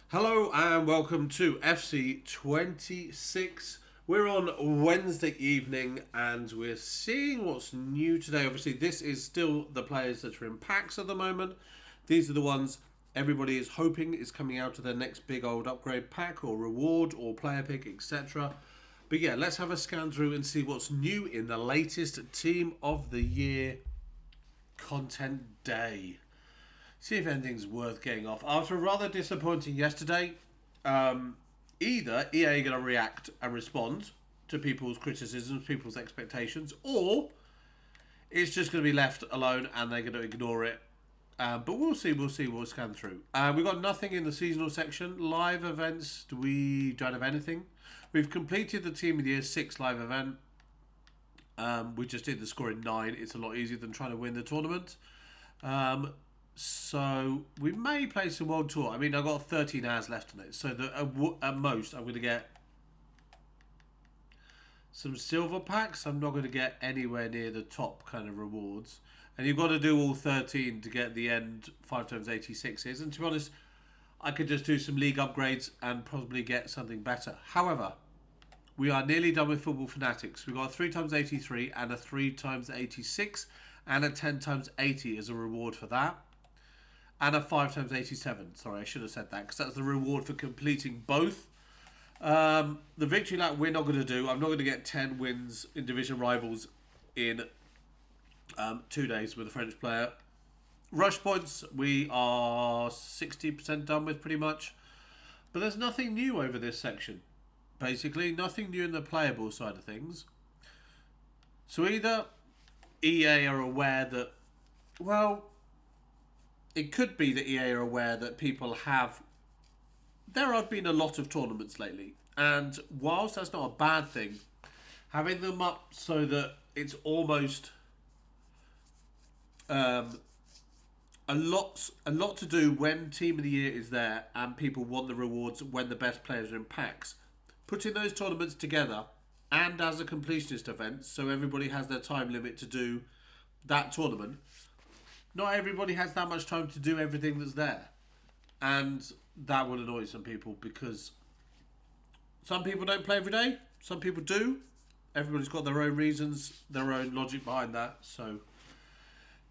Hello and welcome to FC26. We're on Wednesday evening and we're seeing what's new today. Obviously, this is still the players that are in packs at the moment. These are the ones everybody is hoping is coming out of their next big old upgrade pack or reward or player pick, etc. But yeah, let's have a scan through and see what's new in the latest Team of the Year content day. See if anything's worth getting off. After a rather disappointing yesterday, either EA are going to react and respond to people's criticisms, people's expectations, or it's just going to be left alone and they're going to ignore it. But we'll see. We'll scan through. We've got nothing in the seasonal section. Live events, we don't have anything. We've completed the Team of the Year 6 live event. We just did the score in 9. It's a lot easier than trying to win the tournament. So we may play some World Tour. I mean, I've got 13 hours left on it. So at most, I'm going to get some silver packs. I'm not going to get anywhere near the top kind of rewards. And you've got to do all 13 to get the end 5x86s. And to be honest, I could just do some league upgrades and probably get something better. However, we are nearly done with Football Fanatics. We've got a 3x83 and a 3x86 and a 10x80 as a reward for that. And a 5x87. Sorry, I should have said that because that's the reward for completing both. The victory lap we're not going to do. I'm not going to get 10 wins in division rivals in 2 days with a French player. Rush points we are 60% done with pretty much. But there's nothing new over this section. Basically, nothing new in the playable side of things. So either EA are aware that, well, it could be that EA are aware that people have... There have been a lot of tournaments lately. And whilst that's not a bad thing, having them up so that it's almost a lot to do when Team of the Year is there and people want the rewards when the best players are in packs. Putting those tournaments together and as a completionist event, so everybody has their time limit to do that tournament. Not everybody has that much time to do everything that's there. And that will annoy some people because some people don't play every day. Some people do. Everybody's got their own reasons, their own logic behind that. So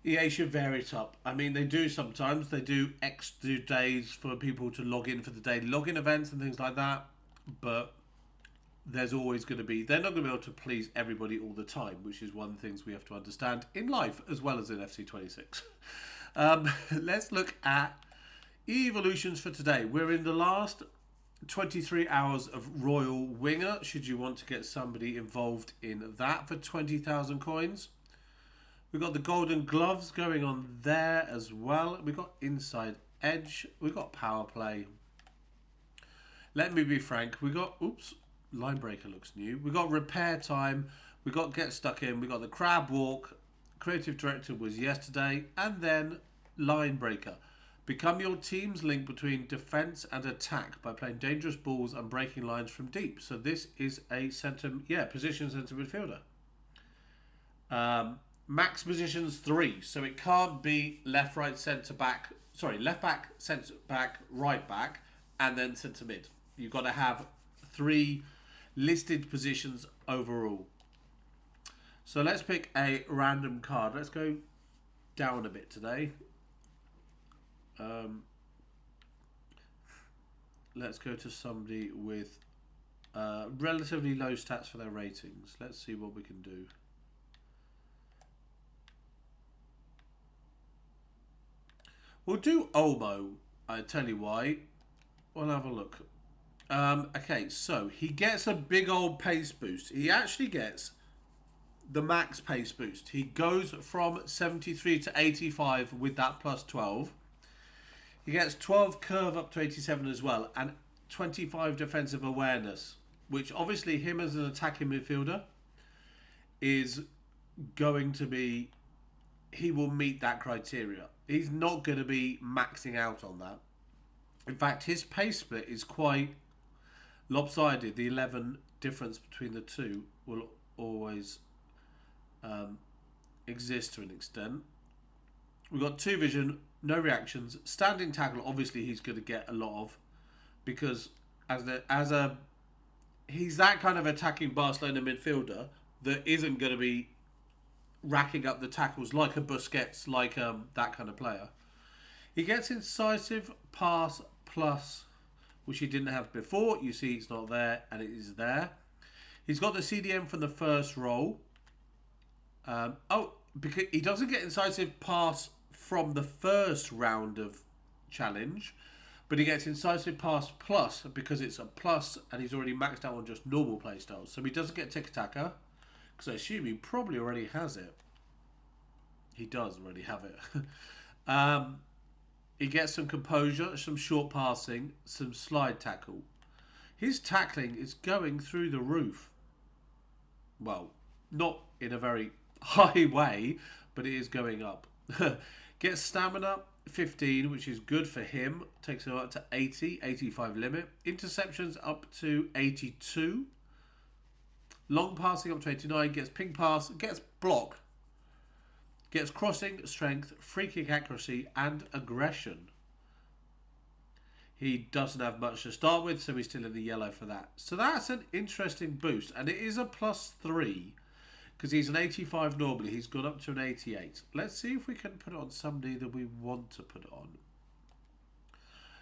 EA should vary it up. I mean, they do sometimes. They do extra days for people to log in for the daily login events and things like that. But there's always going to be... They're not going to be able to please everybody all the time, which is one of the things we have to understand in life as well as in FC26. Let's look at evolutions for today. We're in the last 23 hours of Royal Winger, should you want to get somebody involved in that for 20,000 coins. We've got the Golden Gloves going on there as well. We've got Inside Edge. We've got Power Play. Let me be frank. We got... Oops. Line Breaker looks new. We got Repair Time. We got Get Stuck In. We got the Crab Walk. Creative Director was yesterday. And then Line Breaker. Become your team's link between defense and attack by playing dangerous balls and breaking lines from deep. So this is a position centre midfielder. Max positions 3. So it can't be left, right, centre back. Sorry, left back, centre back, right back, and then centre mid. You've got to have 3 listed positions overall. So let's pick a random card. Let's go down a bit today. Let's go to somebody with relatively low stats for their ratings. Let's see what we can do. We'll do Olmo. I tell you why. We'll have a look. Okay, so he gets a big old pace boost. He actually gets the max pace boost. He goes from 73 to 85 with that plus 12. He gets 12 curve up to 87 as well, and 25 defensive awareness, which obviously him as an attacking midfielder is going to be... He will meet that criteria. He's not going to be maxing out on that. In fact, his pace split is quite lopsided. The 11 difference between the two will always exist to an extent. We've got 2 vision, no reactions. Standing tackle, obviously he's going to get a lot of. because he's that kind of attacking Barcelona midfielder that isn't going to be racking up the tackles like a Busquets, like that kind of player. He gets incisive pass plus, which he didn't have before. You see it's not there, and it is there. He's got the CDM from the first roll. Because he doesn't get incisive pass from the first round of challenge, but he gets incisive pass plus because it's a plus, and he's already maxed out on just normal playstyles. So he doesn't get tiki-taka, because I assume he probably already has it. He does already have it. He gets some composure, some short passing, some slide tackle. His tackling is going through the roof. Well, not in a very high way, but it is going up. Gets stamina 15, which is good for him. Takes him up to 80, 85 limit. Interceptions up to 82. Long passing up to 89. Gets ping pass. Gets block. Gets crossing, strength, free kick accuracy, and aggression. He doesn't have much to start with, so he's still in the yellow for that. So that's an interesting boost, and it is a +3 because he's an 85 normally. He's gone up to an 88. Let's see if we can put it on somebody that we want to put it on.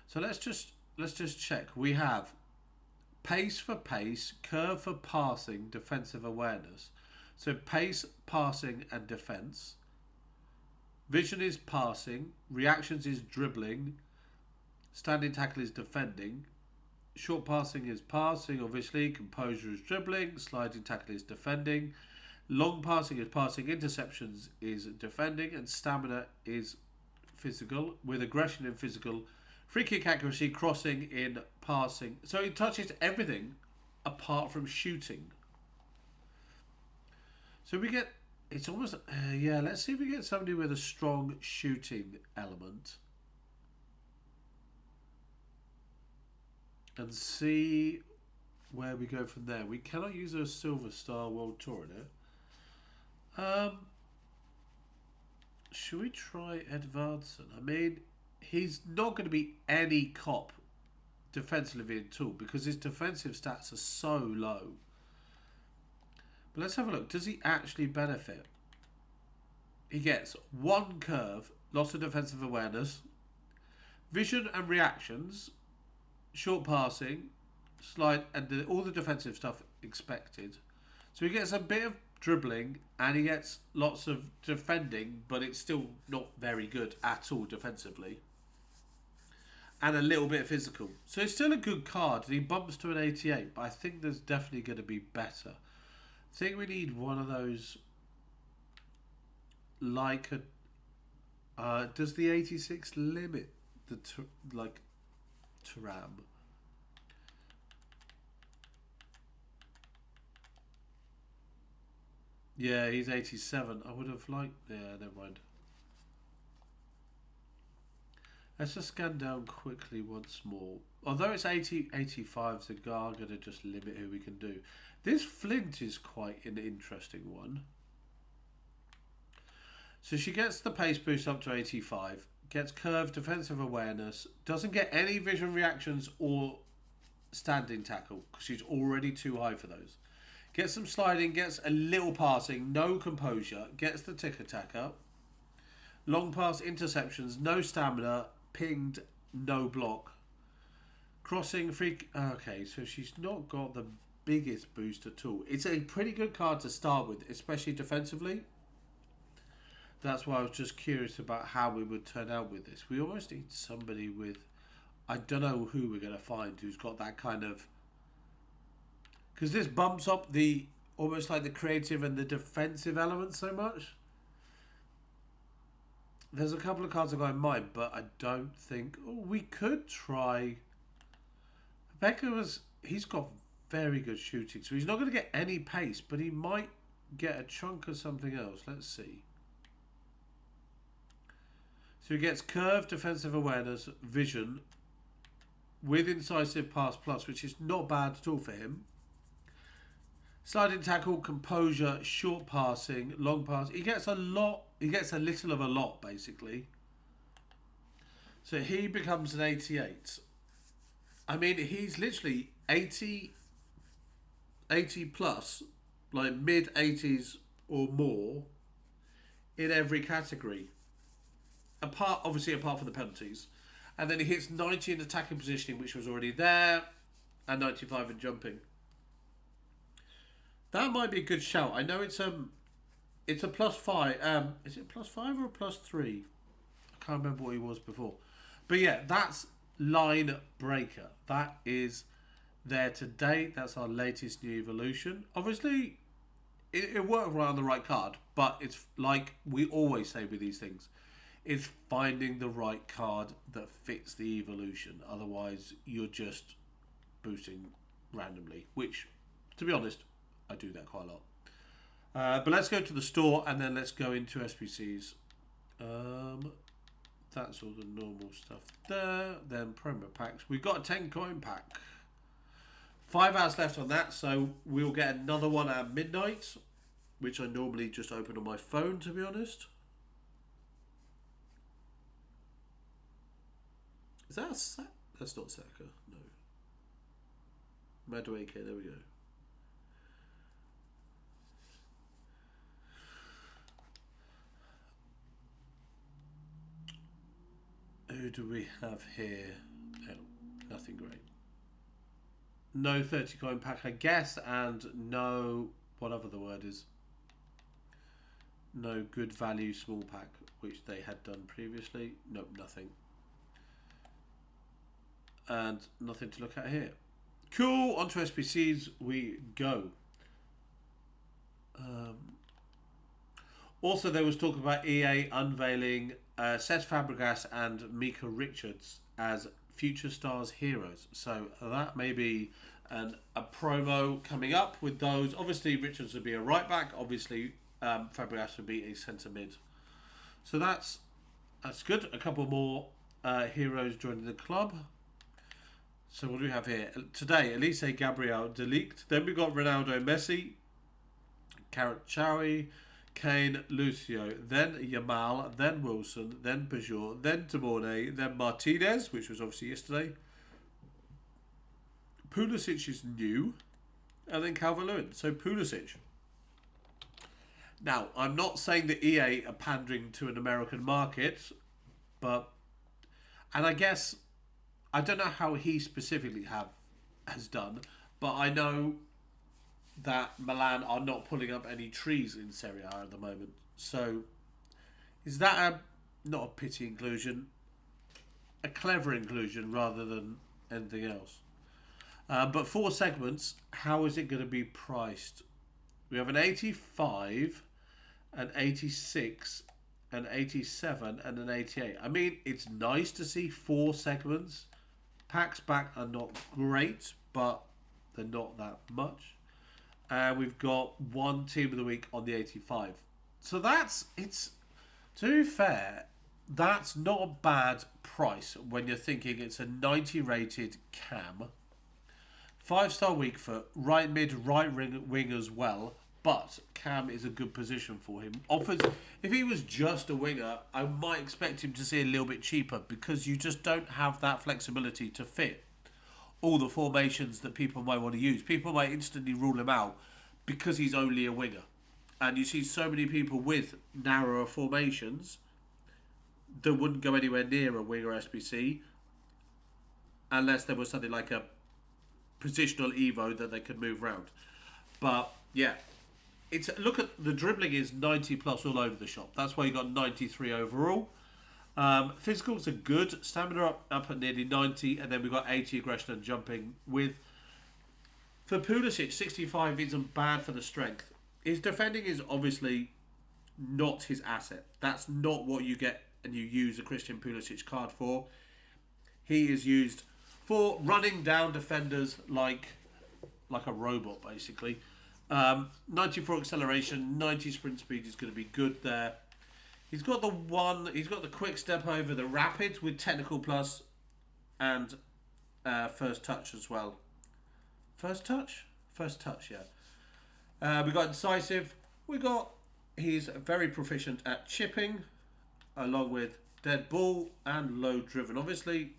So let's just check. We have pace for pace, curve for passing, defensive awareness. So pace, passing, and defense. Vision is passing, reactions is dribbling, standing tackle is defending, short passing is passing, obviously, composure is dribbling, sliding tackle is defending, long passing is passing, interceptions is defending, and stamina is physical, with aggression in physical, free kick accuracy, crossing in passing. So it touches everything apart from shooting. So we get... It's almost, yeah, let's see if we get somebody with a strong shooting element. And see where we go from there. We cannot use a Silver Star World Tour in it. Should we try Edvardsen? I mean, he's not going to be any cop defensively at all because his defensive stats are so low. But let's have a look. Does he actually benefit? He gets one curve, lots of defensive awareness, vision and reactions, short passing, slide, and all the defensive stuff expected. So he gets a bit of dribbling and he gets lots of defending, but it's still not very good at all defensively. And a little bit of physical. So it's still a good card. And he bumps to an 88, but I think there's definitely going to be better. I think we need one of those, like a... does the 86 limit the Turam? Yeah, he's 87. I would have liked... Yeah, never mind. Let's just scan down quickly once more. Although it's 80, 85, the guard going to just limit who we can do. This Flint is quite an interesting one. So she gets the pace boost up to 85, gets curved defensive awareness, doesn't get any vision reactions or standing tackle because she's already too high for those. Gets some sliding, gets a little passing, no composure, gets the tiki-taka, long pass interceptions, no stamina, pinged, no block. Crossing, freak. Okay, so she's not got the biggest boost at all. It's a pretty good card to start with, especially defensively. That's why I was just curious about how we would turn out with this. We almost need somebody with... I don't know who we're going to find who's got that kind of... Because this bumps up the... almost like the creative and the defensive elements so much. There's a couple of cards I've got in mind, but I don't think... Oh, we could try... Becker was... He's got very good shooting, so he's not going to get any pace, but he might get a chunk of something else. Let's see. So he gets curved defensive awareness, vision, with incisive pass plus, which is not bad at all for him. Sliding tackle, composure, short passing, long pass. He gets a lot. He gets a little of a lot, basically. So he becomes an 88. I mean, he's literally 80 plus, like mid 80s or more in every category. Obviously, apart from the penalties. And then he hits 90 in attacking positioning, which was already there, and 95 in jumping. That might be a good shout. I know it's a +5. Is it +5 or a +3? I can't remember what he was before. But yeah, that's line breaker. That is there today. That's our latest new evolution. Obviously, it worked right on the right card, but it's like we always say with these things. It's finding the right card that fits the evolution. Otherwise, you're just boosting randomly, which, to be honest, I do that quite a lot. But let's go to the store and then let's go into SBCs. That's all the normal stuff there. Then promo packs. We've got a 10 coin pack. 5 hours left on that, so we'll get another one at midnight, which I normally just open on my phone, to be honest. Is that a Saka? That's not Saka, no. Madueke, there we go. Who do we have here? Oh, nothing great. No 30 coin pack, I guess, and no, whatever the word is. No good value small pack, which they had done previously. Nope, nothing. And nothing to look at here. Cool, onto SBCs we go. Also, there was talk about EA unveiling Cesc Fabregas and Mika Richards as future stars heroes. So that may be a promo coming up with those. Obviously, Richards would be a right back. Obviously, Fabregas would be a centre mid. So that's good. A couple more heroes joining the club. So what do we have here? Today, Elise Gabriel De Ligt. Then we've got Ronaldo Messi, Karachaoui, Kane, Lucio, then Yamal, then Wilson, then Peugeot, then Demorne, then Martinez, which was obviously yesterday. Pulisic is new, and then Calvert-Lewin. So Pulisic. Now, I'm not saying that EA are pandering to an American market, and I guess I don't know how he specifically has done, but I know that Milan are not pulling up any trees in Serie A at the moment. So, is that not a pity inclusion? A clever inclusion rather than anything else. But 4 segments, how is it going to be priced? We have an 85, an 86, an 87, and an 88. I mean, it's nice to see 4 segments. Packs back are not great, but they're not that much. And we've got 1 team of the week on the 85. So to be fair, that's not a bad price when you're thinking it's a 90 rated cam. 5-star weak foot, right mid, right wing as well. But cam is a good position for him. If he was just a winger, I might expect him to see a little bit cheaper because you just don't have that flexibility to fit all the formations that people might want to use. People might instantly rule him out because he's only a winger. And you see so many people with narrower formations that wouldn't go anywhere near a winger SBC unless there was something like a positional Evo that they could move around. But yeah, look at the dribbling is 90 plus all over the shop. That's why you got 93 overall. Physicals are good. Stamina up at nearly 90, and then we've got 80 aggression and jumping. For Pulisic, 65 isn't bad for the strength. His defending is obviously not his asset. That's not what you get and you use a Christian Pulisic card for. He is used for running down defenders like a robot, basically. 94 acceleration, 90 sprint speed is going to be good there. He's got the quick step over the rapid with technical plus and first touch as well. First touch, yeah. We got incisive. He's very proficient at chipping, along with dead ball and low driven. Obviously,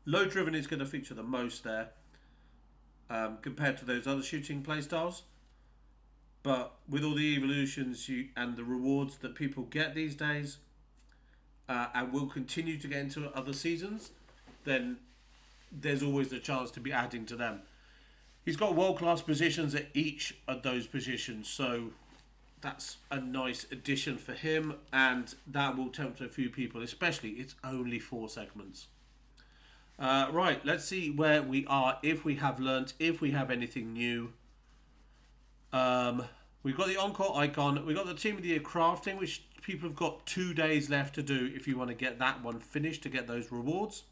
Low driven is going to feature the most there compared to those other shooting playstyles. But with all the evolutions and the rewards that people get these days, and will continue to get into other seasons, then there's always the chance to be adding to them. He's got world-class positions at each of those positions, so that's a nice addition for him, and that will tempt a few people, especially it's only 4 segments. Right, let's see where we are, if we have learnt, if we have anything new. We've got the Encore icon, we've got the Team of the Year crafting, which people have got 2 days left to do if you want to get that one finished to get those rewards.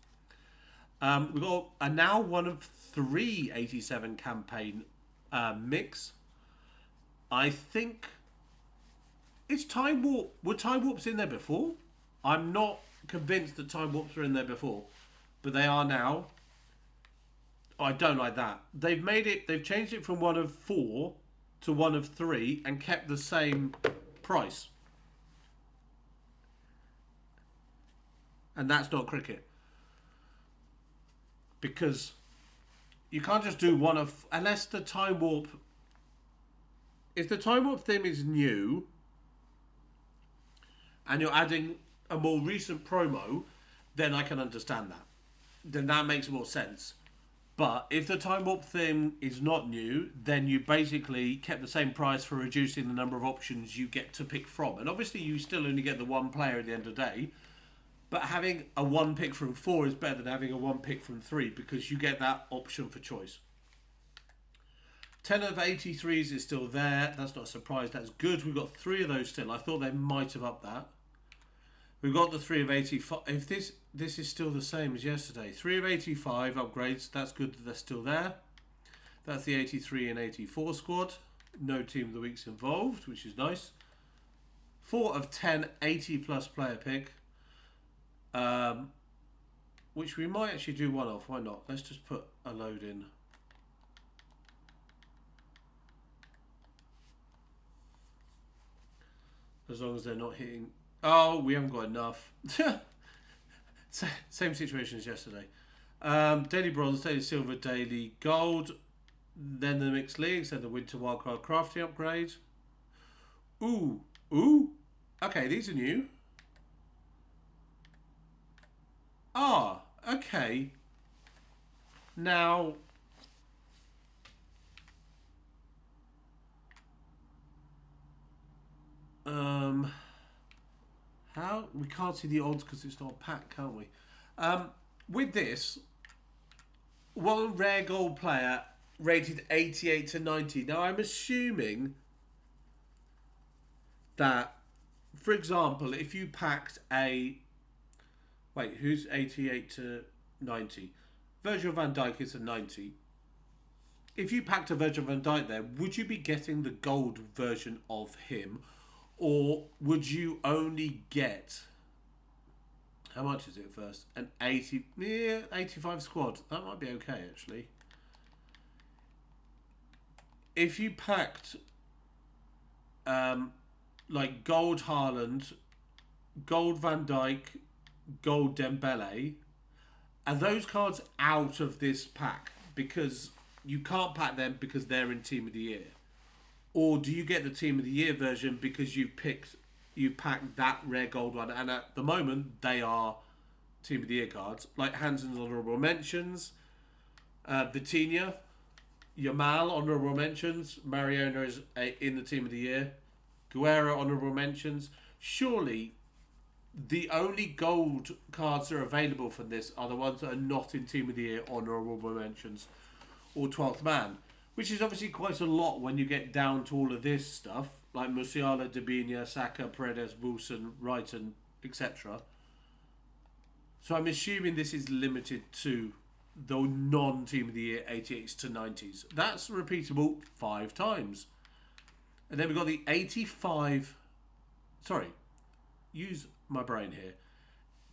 We've got a now one of 3 87 campaign mix. I think it's Time Warp. Were Time Warps in there before? I'm not convinced that Time Warps were in there before, but they are now. Oh, I don't like that. They've changed it from one of 4 to one of 3 and kept the same price. And that's not cricket. Because you can't just do one of... Unless the Time Warp... If the Time Warp theme is new and you're adding a more recent promo, then I can understand that. Then that makes more sense. But if the Time Warp theme is not new, then you basically kept the same price for reducing the number of options you get to pick from. And obviously you still only get the one player at the end of the day. But having a 1 pick from 4 is better than having a 1 pick from 3 because you get that option for choice. 10 of 83s is still there. That's not a surprise. That's good. We've got 3 of those still. I thought they might have upped that. We've got the 3 of 85. If this is still the same as yesterday. 3 of 85 upgrades. That's good that they're still there. That's the 83 and 84 squad. No team of the weeks involved, which is nice. 4 of 10 80 plus player pick. Which we might actually do one off. Why not? Let's just put a load in. As long as they're not hitting... Oh, we haven't got enough. Same situation as yesterday. Daily Bronze, Daily Silver, Daily Gold. Then the Mixed Leagues, then the Winter Wildcard Crafting upgrade. Ooh. Okay, these are new. Ah, okay. Now... How? We can't see the odds because it's not a pack, can't we? With this, one rare gold player rated 88 to 90. Now, I'm assuming that, for example, if you packed a... Wait, who's 88 to 90? Virgil van Dijk is a 90. If you packed a Virgil van Dijk there, would you be getting the gold version of him? Or would you only get... How much is it first? An 85 squad. That might be okay, actually. If you packed like gold Haaland, gold Van Dijk, gold Dembele, are those cards out of this pack? Because you can't pack them because they're in Team of the Year. Or do you get the Team of the Year version because you packed that rare gold one? And at the moment, they are Team of the Year cards. Like Hansen's honourable mentions. Vitinha. Yamal, honourable mentions. Mariona is in the Team of the Year. Guerra, honourable mentions. Surely, the only gold cards that are available from this are the ones that are not in Team of the Year, honourable mentions, or 12th man. Which is obviously quite a lot when you get down to all of this stuff, like Musiala, Dabinia, Saka, Paredes, Wilson, Wrighton, etc. So I'm assuming this is limited to the non-Team of the Year 88s to 90s. That's repeatable 5 times. And then we've got the 85... Sorry, use my brain here.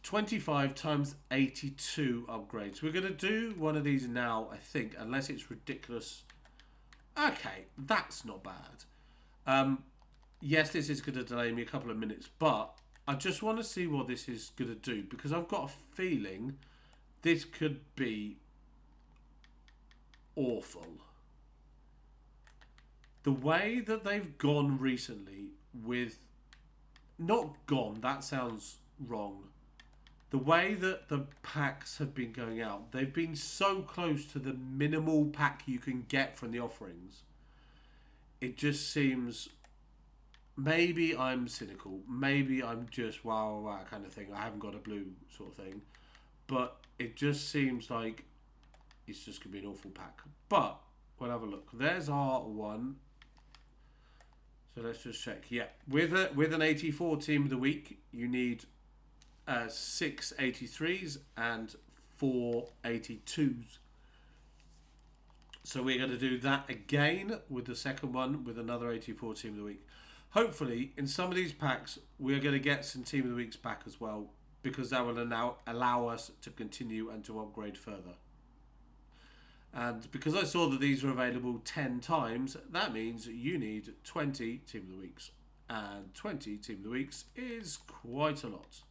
25 times 82 upgrades. We're going to do one of these now, I think, unless it's ridiculous... Okay, that's not bad. Yes, this is going to delay me a couple of minutes, but I just want to see what this is going to do because I've got a feeling This could be awful. The way that they've gone recently with... Not gone, that sounds wrong. The way that the packs have been going out, they've been so close to the minimal pack you can get from the offerings. It just seems... Maybe I'm cynical. Maybe I'm just wow kind of thing. I haven't got a blue sort of thing. But it just seems like it's just going to be an awful pack. But we'll have a look. There's our one. So let's just check. Yeah, with an 84 team of the week, you need 6 83s and 4 82s. So we're going to do that again with the second one with another 84 team of the week. Hopefully, in some of these packs, we're going to get some team of the weeks back as well, because that will allow us to continue and to upgrade further. And because I saw that these are available 10 times, that means you need 20 Team of the Weeks. And 20 Team of the Weeks is quite a lot.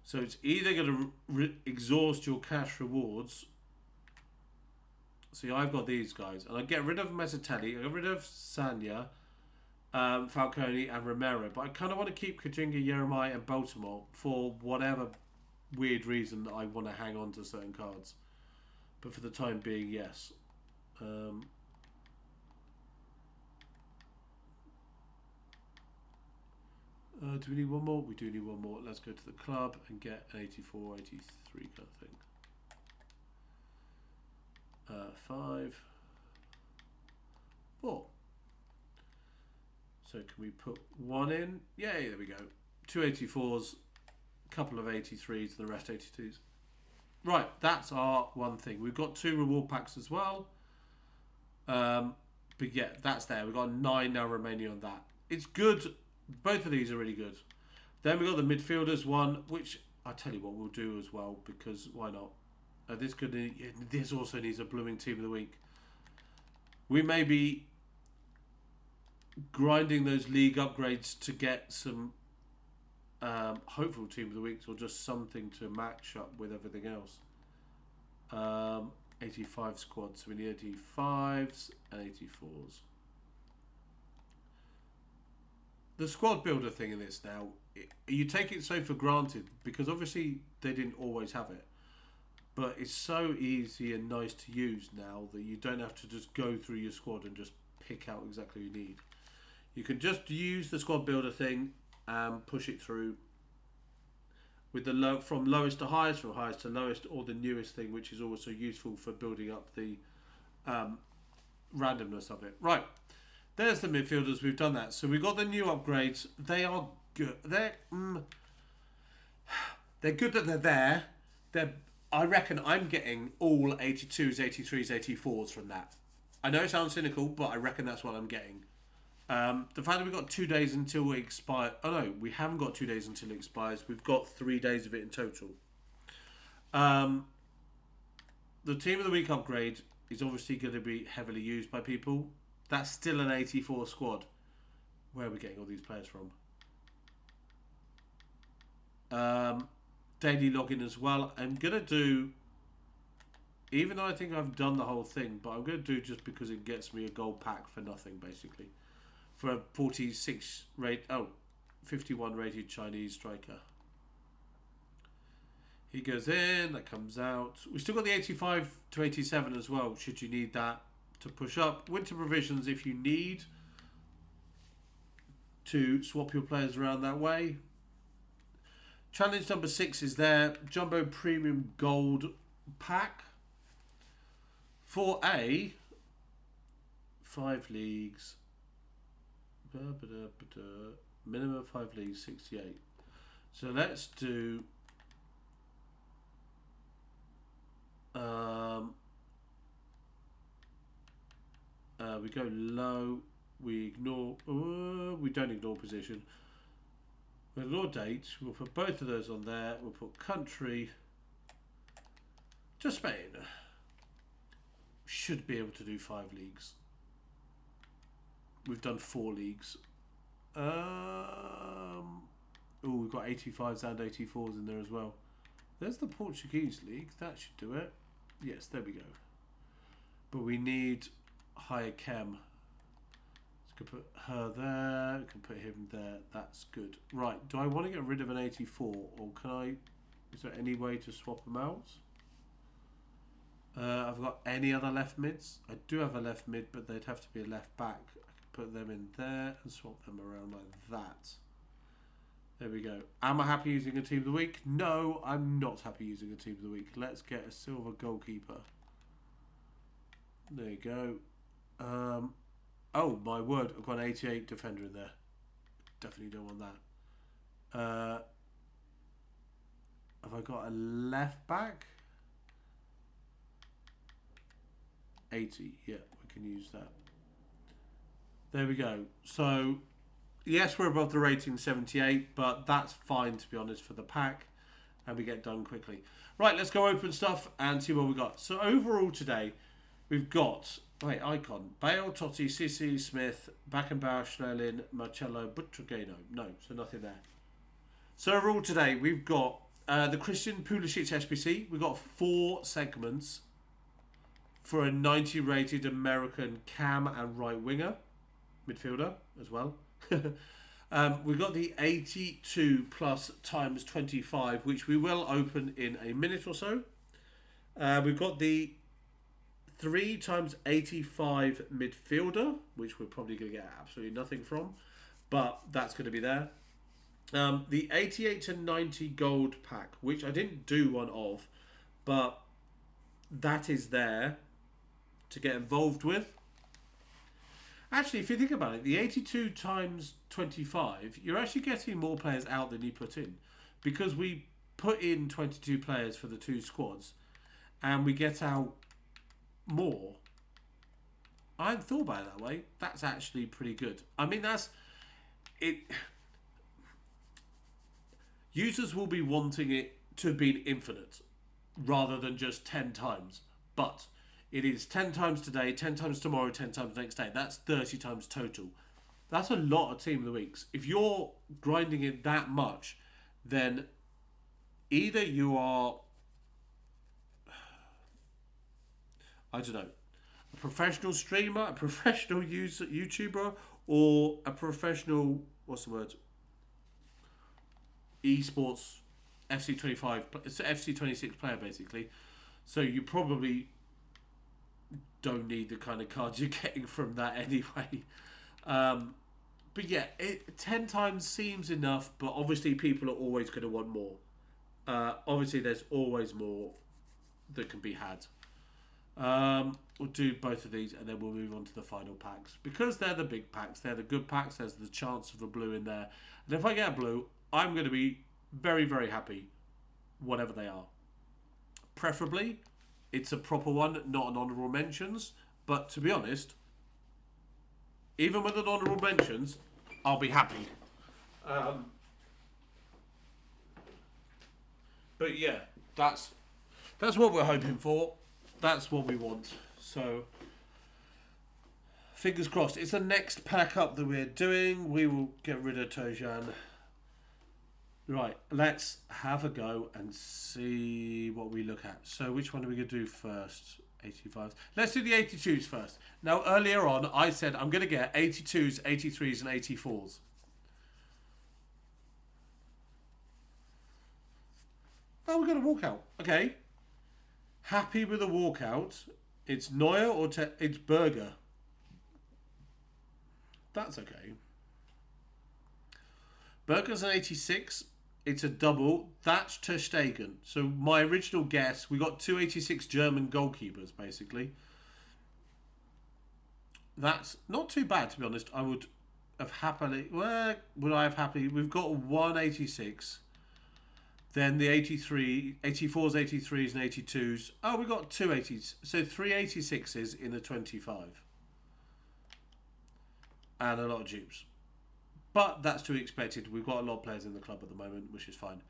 So it's either going to exhaust your cash rewards. See, I've got these guys. And I get rid of Mesatelli, I get rid of Sanya, Falcone and Romero. But I kind of want to keep Kajinga, Jeremiah and Baltimore for whatever weird reason that I want to hang on to certain cards. But for the time being, yes. Do we need one more? We do need one more. Let's go to the club and get an 84, 83 kind of thing. 5, 4. So can we put one in? Yay, there we go. 2 84s, a couple of 83s, and the rest 82s. Right, that's our one thing. We've got 2 reward packs as well. But yeah, that's there. We've got 9 now remaining on that. It's good. Both of these are really good. Then we've got the midfielders one, which I'll tell you what we'll do as well, because why not? This also needs a blooming team of the week. We may be grinding those league upgrades to get some hopeful team of the weeks, or just something to match up with everything else. 85 squads, so we need 85s and 84s. The squad builder thing in this now, you take it so for granted, because obviously they didn't always have it, but it's so easy and nice to use now that you don't have to just go through your squad and just pick out exactly what you need. You can just use the squad builder thing and push it through with the from lowest to highest, from highest to lowest, or the newest thing, which is also useful for building up the randomness of it. Right, there's the midfielders. We've done that. So we've got the new upgrades. They are good. They're good that they're there. I reckon I'm getting all 82s, 83s, 84s from that. I know it sounds cynical, but I reckon that's what I'm getting. The fact that we've got 2 days until we expire... Oh no, we haven't got 2 days until it expires. We've got 3 days of it in total. The Team of the Week upgrade is obviously going to be heavily used by people. That's still an 84 squad. Where are we getting all these players from? Daily login as well. I'm going to do... Even though I think I've done the whole thing, but I'm going to do just because it gets me a gold pack for nothing, basically. For a 46 rate, 51 rated Chinese striker. He goes in, that comes out. We still got the 85 to 87 as well, should you need that to push up. Winter provisions if you need to swap your players around that way. Challenge number 6 is there. Jumbo Premium Gold Pack. For a 5 leagues. Minimum 5 leagues, 68. So let's do we go low, we ignore we don't ignore position. We ignore dates, we'll put both of those on there, we'll put country to Spain. Should be able to do 5 leagues. We've done 4 leagues. We've got 85s and 84s in there as well. There's the Portuguese league. That should do it. Yes, there we go. But we need higher chem. So we can put her there. We can put him there. That's good. Right. Do I want to get rid of an 84, or can I? Is there any way to swap them out? I've got any other left mids? I do have a left mid, but they'd have to be a left back. I can put them in there and swap them around like that. There we go. Am I happy using a team of the week? No, I'm not happy using a team of the week. Let's get a silver goalkeeper. There you go. Oh, my word. I've got an 88 defender in there. Definitely don't want that. Have I got a left back? 80. Yeah, we can use that. There we go. So, yes, we're above the rating 78, but that's fine, to be honest, for the pack. And we get done quickly. Right, let's go open stuff and see what we got. So, overall today, we've got, wait, icon, Bale, TOTY, Sissi, Smith, Beckenbauer, Schnellin, Marcello, Butragano. No, so nothing there. So, overall today, we've got the Christian Pulisic SBC. We've got 4 segments for a 90 rated American cam and right winger. Midfielder as well. We've got the 82 plus times 25, which we will open in a minute or so. We've got the 3 times 85 midfielder, which we're probably going to get absolutely nothing from, but that's going to be there. The 88 to 90 gold pack, which I didn't do one of, but that is there to get involved with. Actually, if you think about it, the 82 times 25, you're actually getting more players out than you put in, because we put in 22 players for the 2 squads and we get out more. I hadn't thought about it that way. That's actually pretty good. I mean, that's it. Users will be wanting it to have been infinite rather than just 10 times, but it is 10 times today, 10 times tomorrow, 10 times next day. That's 30 times total. That's a lot of team of the weeks. If you're grinding it that much, then either you are, I don't know, a professional streamer, a professional YouTuber, or a professional, what's the word? Esports FC25, it's an FC26 player basically. So you probably don't need the kind of cards you're getting from that anyway. But yeah, 10 times seems enough, but obviously people are always going to want more. Obviously there's always more that can be had. We'll do both of these and then we'll move on to the final packs. Because they're the big packs, they're the good packs, there's the chance of a blue in there. And if I get a blue, I'm going to be very, very happy, whatever they are. Preferably, it's a proper one, not an honourable mentions. But to be honest, even with an honourable mentions, I'll be happy. But yeah, that's what we're hoping for. That's what we want. So, fingers crossed. It's the next pack up that we're doing. We will get rid of Tojan. Right, let's have a go and see what we look at. So which one are we going to do first? 85s. Let's do the 82s first. Now, earlier on, I said I'm going to get 82s, 83s, and 84s. Oh, we've got a walkout. Okay. Happy with a walkout. It's Neuer or it's Berger. That's okay. Berger's an 86. It's a double. That's Ter Stegen. So my original guess, we got 286 German goalkeepers, basically. That's not too bad, to be honest. I would have happily... Well, would I have happily... We've got 186. Then the 83, 84s, 83s, and 82s. Oh, we've got 280s. So 386s in the 25. And a lot of dupes. But that's to be expected. We've got a lot of players in the club at the moment, which is fine.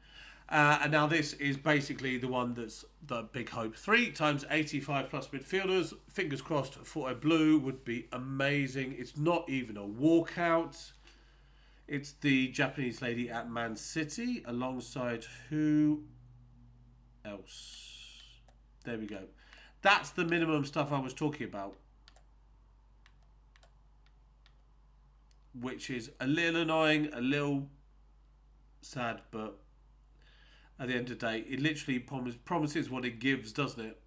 And now this is basically the one that's the big hope. 3 times 85 plus midfielders. Fingers crossed for a blue would be amazing. It's not even a walkout. It's the Japanese lady at Man City alongside who? else. There we go. That's the minimum stuff I was talking about. Which is a little annoying, a little sad, but at the end of the day, it literally promises what it gives, doesn't it?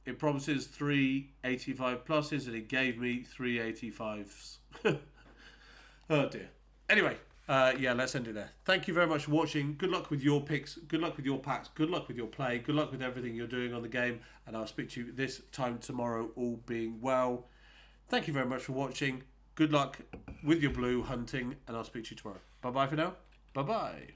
It promises 385 pluses, and it gave me 385s. Oh dear. Anyway, yeah, let's end it there. Thank you very much for watching. Good luck with your picks. Good luck with your packs. Good luck with your play. Good luck with everything you're doing on the game. And I'll speak to you this time tomorrow, all being well. Thank you very much for watching. Good luck with your blue hunting, and I'll speak to you tomorrow. Bye-bye for now. Bye-bye.